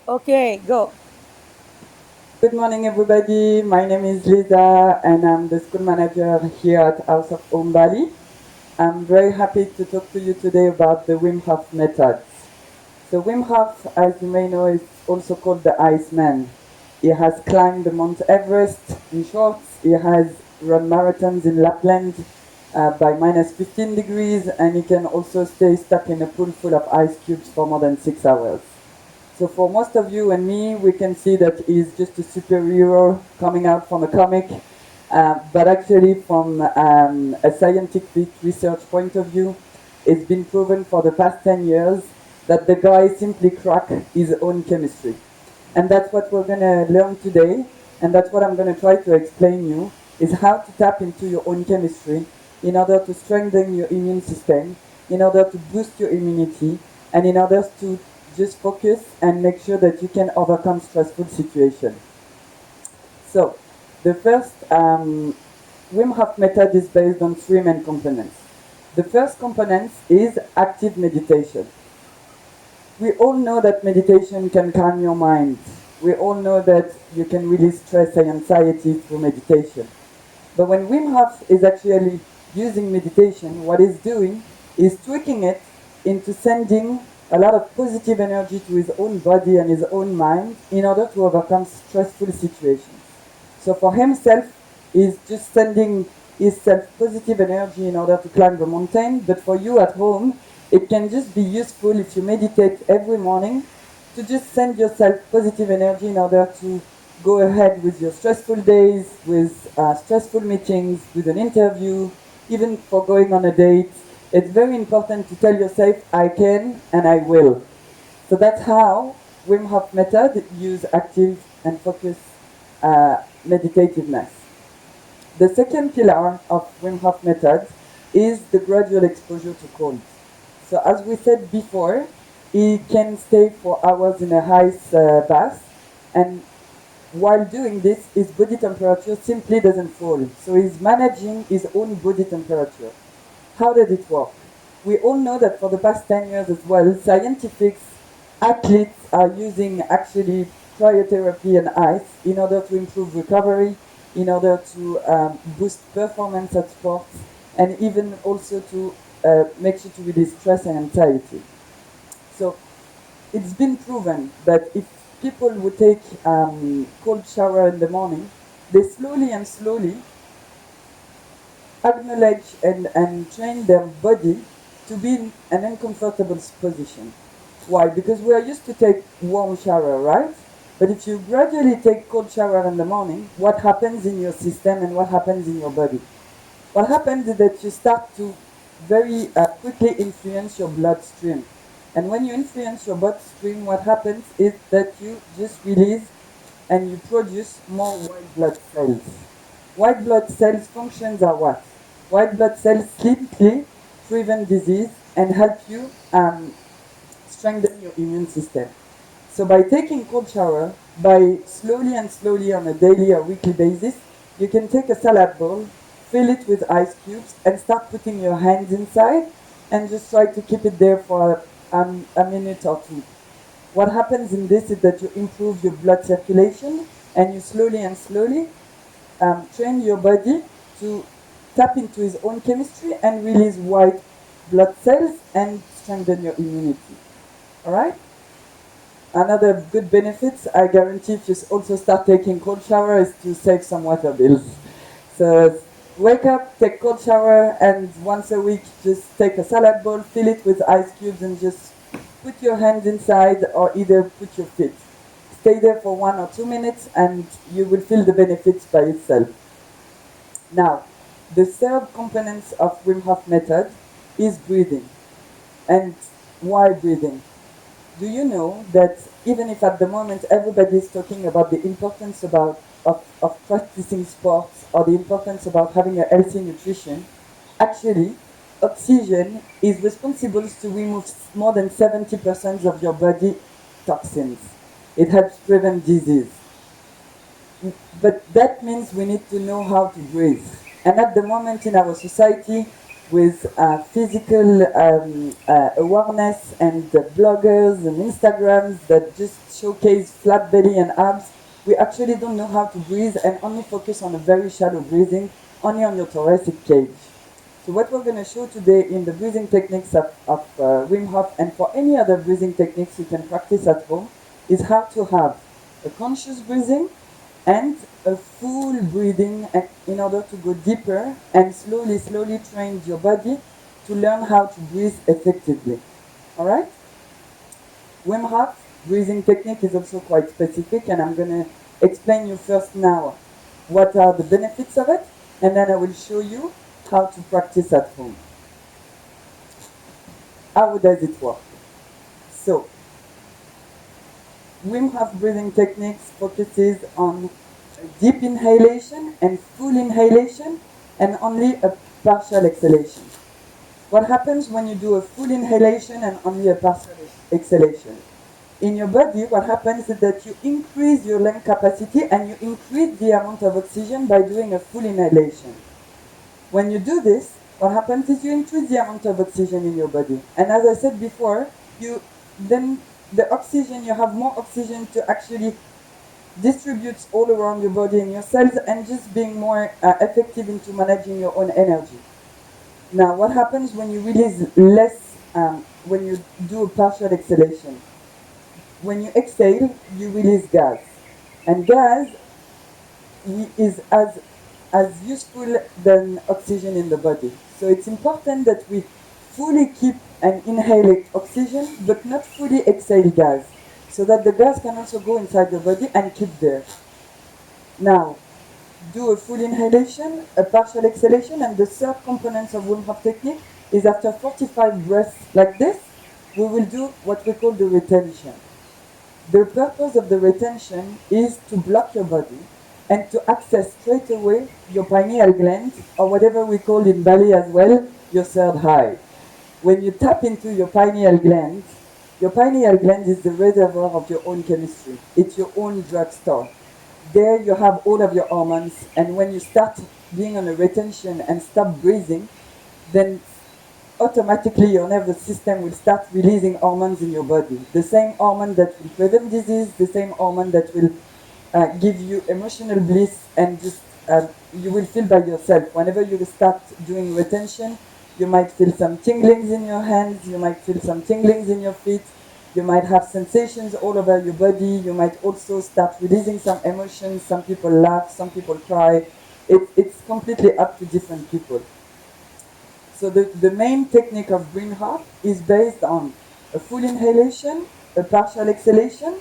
Okay, go. Good morning, everybody. My name is Lisa, and I'm the school manager here at House of Home Bali. I'm very happy to talk to you today about the Wim Hof methods. So, Wim Hof, as you may know, is also called the Iceman. He has climbed the Mount Everest in shorts, he has run marathons in Lapland by minus 15 degrees, and he can also stay stuck in a pool full of ice cubes for more than 6 hours. So for most of you and me, we can see that he's just a superhero coming out from a comic. But actually, from a scientific research point of view, it's been proven for the past 10 years that the guy simply cracked his own chemistry. And that's what we're going to learn today. And that's what I'm going to try to explain you is how to tap into your own chemistry in order to strengthen your immune system, in order to boost your immunity, and in order to just focus and make sure that you can overcome stressful situations. So, the first Wim Hof method is based on three main components. The first component is active meditation. We all know that meditation can calm your mind. We all know that you can release stress and anxiety through meditation. But when Wim Hof is actually using meditation, what he's doing is tweaking it into sending a lot of positive energy to his own body and his own mind in order to overcome stressful situations. So for himself, he's just sending himself positive energy in order to climb the mountain. But for you at home, it can just be useful if you meditate every morning to just send yourself positive energy in order to go ahead with your stressful days, with stressful meetings, with an interview, even for going on a date. It's very important to tell yourself, I can and I will. So that's how Wim Hof method use active and focus meditativeness. The second pillar of Wim Hof method is the gradual exposure to cold. So as we said before, he can stay for hours in a ice bath, and while doing this, his body temperature simply doesn't fall. So he's managing his own body temperature. How does it work? We all know that for the past 10 years as well, scientifics, athletes are using actually cryotherapy and ice in order to improve recovery, in order to boost performance at sports, and even also to make sure to release stress and anxiety. So it's been proven that if people would take cold shower in the morning, they slowly and slowly acknowledge and train their body to be in an uncomfortable position. Why? Because we are used to take warm shower, right? But if you gradually take cold shower in the morning, what happens in your system and what happens in your body? What happens is that you start to very quickly influence your bloodstream. And when you influence your bloodstream, what happens is that you just release and you produce more white blood cells. White blood cells functions are what? White blood cells simply prevent disease and help you strengthen your immune system. So by taking cold shower, by slowly and slowly on a daily or weekly basis, you can take a salad bowl, fill it with ice cubes, and start putting your hands inside and just try to keep it there for a minute or two. What happens in this is that you improve your blood circulation and you slowly and slowly train your body to tap into his own chemistry and release white blood cells and strengthen your immunity. All right? Another good benefits, I guarantee if you also start taking cold shower is to save some water bills. So wake up, take cold shower, and once a week just take a salad bowl, fill it with ice cubes, and just put your hands inside or either put your feet. Stay there for 1 or 2 minutes, and you will feel the benefits by itself. Now, the third component of Wim Hof method is breathing. And why breathing? Do you know that even if at the moment everybody is talking about the importance of practicing sports or the importance about having a healthy nutrition, actually oxygen is responsible to remove more than 70% of your body toxins. It helps prevent disease. But that means we need to know how to breathe. And at the moment in our society, with physical awareness and bloggers and Instagrams that just showcase flat belly and abs. We actually don't know how to breathe and only focus on a very shallow breathing, only on your thoracic cage. So what we're going to show today in the breathing techniques of Wim Hof and for any other breathing techniques you can practice at home is how to have a conscious breathing and a full breathing in order to go deeper and slowly train your body to learn how to breathe effectively. All right? Wim Hof breathing technique is also quite specific, and I'm going to explain you first now what are the benefits of it, and then I will show you how to practice at home. How does it work? So, Wim Hof breathing techniques focuses on deep inhalation and full inhalation and only a partial exhalation. What happens when you do a full inhalation and only a partial exhalation? In your body, what happens is that you increase your lung capacity and you increase the amount of oxygen by doing a full inhalation. When you do this, what happens is you increase the amount of oxygen in your body. And as I said before, then the oxygen, you have more oxygen to actually distribute all around your body and your cells and just being more effective into managing your own energy. Now, what happens when you release less, when you do a partial exhalation? When you exhale, you release gas. And gas is as useful than oxygen in the body. So it's important that we fully keep and inhale oxygen, but not fully exhale gas, so that the gas can also go inside the body and keep there. Now, do a full inhalation, a partial exhalation, and the third component of Wim Hof technique is after 45 breaths like this, we will do what we call the retention. The purpose of the retention is to block your body and to access straight away your pineal gland, or whatever we call in Bali as well, your third eye. When you tap into your pineal gland is the reservoir of your own chemistry. It's your own drugstore. There you have all of your hormones, and when you start being on a retention and stop breathing, then automatically your nervous system will start releasing hormones in your body. The same hormone that will prevent disease, the same hormone that will give you emotional bliss, and just you will feel by yourself. Whenever you start doing retention, you might feel some tinglings in your hands, you might feel some tinglings in your feet, you might have sensations all over your body, you might also start releasing some emotions. Some people laugh, some people cry. It's completely up to different people. So the main technique of Wim Hof is based on a full inhalation, a partial exhalation,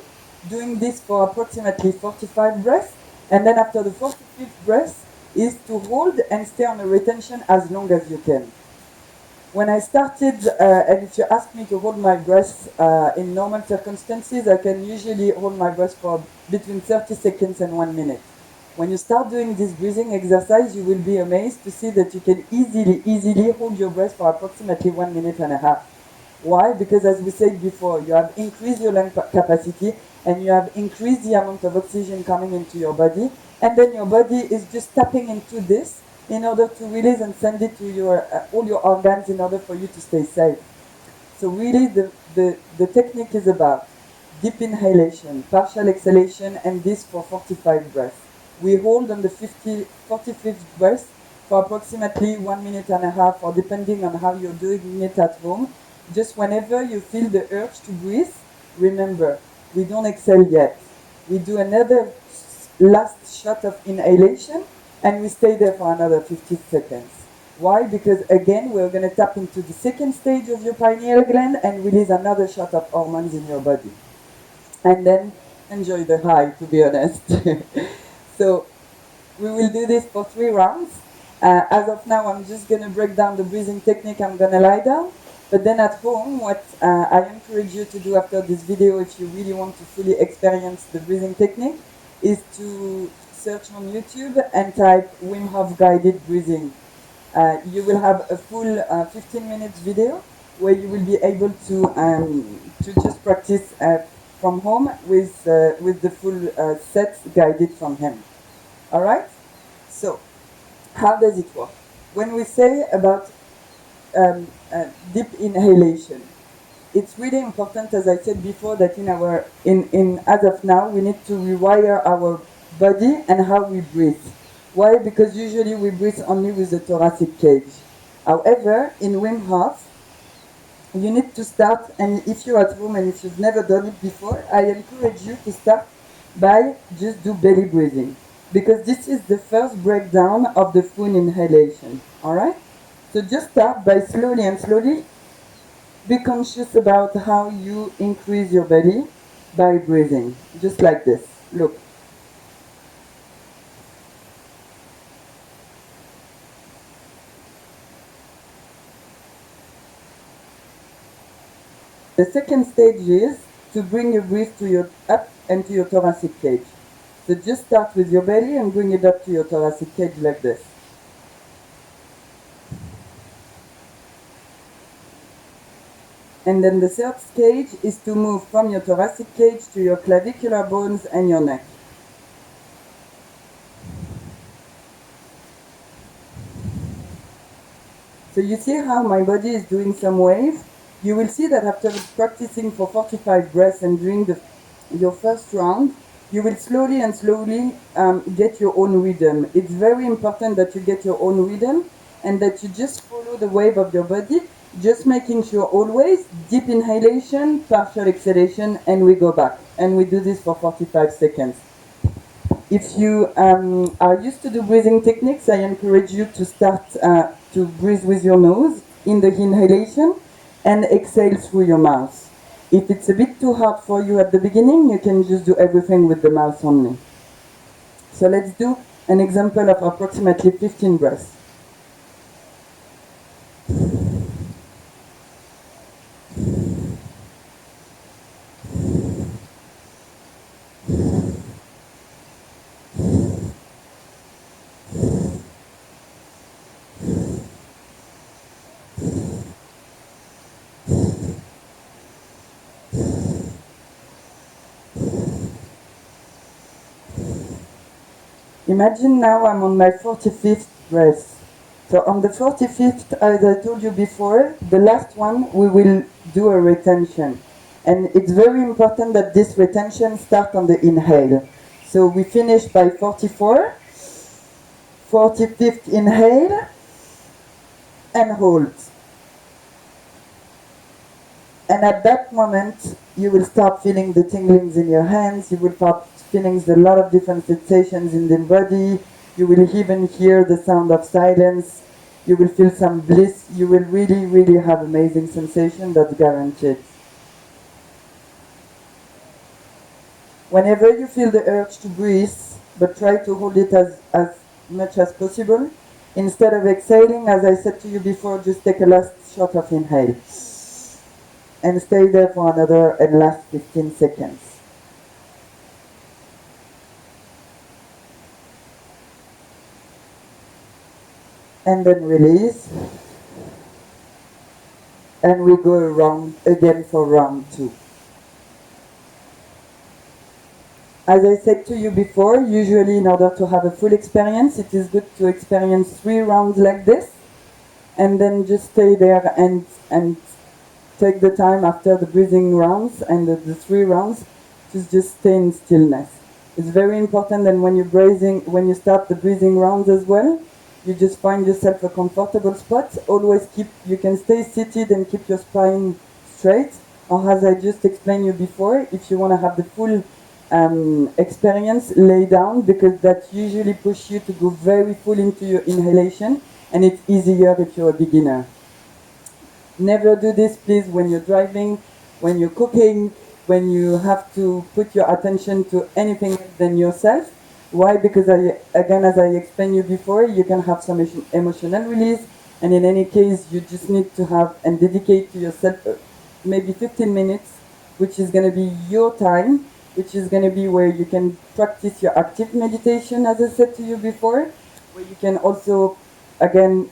doing this for approximately 45 breaths, and then after the 45th breath is to hold and stay on a retention as long as you can. When I started, and if you ask me to hold my breath in normal circumstances, I can usually hold my breath for between 30 seconds and 1 minute. When you start doing this breathing exercise, you will be amazed to see that you can easily hold your breath for approximately 1.5 minutes. Why? Because as we said before, you have increased your lung capacity and you have increased the amount of oxygen coming into your body, and then your body is just tapping into this in order to release and send it to your all your organs in order for you to stay safe. So really the technique is about deep inhalation, partial exhalation, and this for 45 breaths. We hold on the 45th breath for approximately 1.5 minutes, or depending on how you're doing it at home. Just whenever you feel the urge to breathe, remember, we don't exhale yet. We do another last shot of inhalation, and we stay there for another 50 seconds. Why? Because again, we're going to tap into the second stage of your pineal gland and release another shot of hormones in your body. And then enjoy the high, to be honest. So we will do this for 3 rounds. As of now, I'm just going to break down the breathing technique. I'm going to lie down. But then at home, what I encourage you to do after this video, if you really want to fully experience the breathing technique, is to search on YouTube and type Wim Hof guided breathing. You will have a full 15 minutes video where you will be able to just practice from home with the full set guided from him. All right? So, how does it work? When we say about deep inhalation. It's really important, as I said before, that in as of now we need to rewire our body and how we breathe. Why? Because usually we breathe only with the thoracic cage. However, in Wim Hof, you need to start, and if you're at home and if you've never done it before, I encourage you to start by just do belly breathing, because this is the first breakdown of the full inhalation. All right, so just start by slowly and slowly be conscious about how you increase your belly by breathing, just like this. Look. The second stage is to bring your breath to your up and to your thoracic cage. So just start with your belly and bring it up to your thoracic cage like this. And then the third stage is to move from your thoracic cage to your clavicular bones and your neck. So you see how my body is doing some wave? You will see that after practicing for 45 breaths and during your first round, you will slowly and slowly get your own rhythm. It's very important that you get your own rhythm and that you just follow the wave of your body, just making sure always deep inhalation, partial exhalation, and we go back. And we do this for 45 seconds. If you are used to the breathing techniques, I encourage you to start to breathe with your nose in the inhalation and exhale through your mouth. If it's a bit too hard for you at the beginning, you can just do everything with the mouth only. So let's do an example of approximately 15 breaths. Imagine now I'm on my 45th breath. So on the 45th, as I told you before, the last one we will do a retention. And it's very important that this retention starts on the inhale. So we finish by 44, 45th inhale, and hold. And at that moment, you will start feeling the tinglings in your hands, you will start feeling a lot of different sensations in the body, you will even hear the sound of silence, you will feel some bliss, you will really, really have amazing sensation, that's guaranteed. Whenever you feel the urge to breathe, but try to hold it as much as possible, instead of exhaling, as I said to you before, just take a last shot of inhale. And stay there for another and last 15 seconds. And then release. And we go around again for round 2. As I said to you before, usually in order to have a full experience, it is good to experience 3 rounds like this. And then just stay there and take the time after the breathing rounds and the 3 rounds to just stay in stillness. It's very important that when you start the breathing rounds as well, you just find yourself a comfortable spot. Always you can stay seated and keep your spine straight. Or as I just explained you before, if you want to have the full experience, lay down, because that usually pushes you to go very full into your inhalation, and it's easier if you're a beginner. Never do this, please, when you're driving, when you're cooking, when you have to put your attention to anything else than yourself. Why? Because again, as I explained you before, you can have some emotional release, and in any case, you just need to have and dedicate to yourself maybe 15 minutes, which is going to be your time, which is going to be where you can practice your active meditation, as I said to you before, where you can also, again,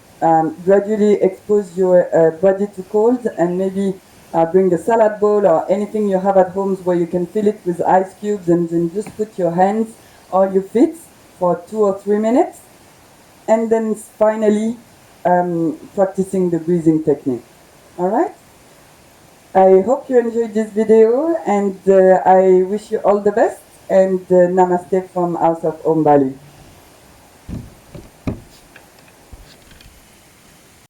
gradually expose your body to cold, and maybe bring a salad bowl or anything you have at home where you can fill it with ice cubes, and then just put your hands or your feet for 2 or 3 minutes. And then finally, practicing the breathing technique. All right? I hope you enjoyed this video, and I wish you all the best, and namaste from House of Om Bali.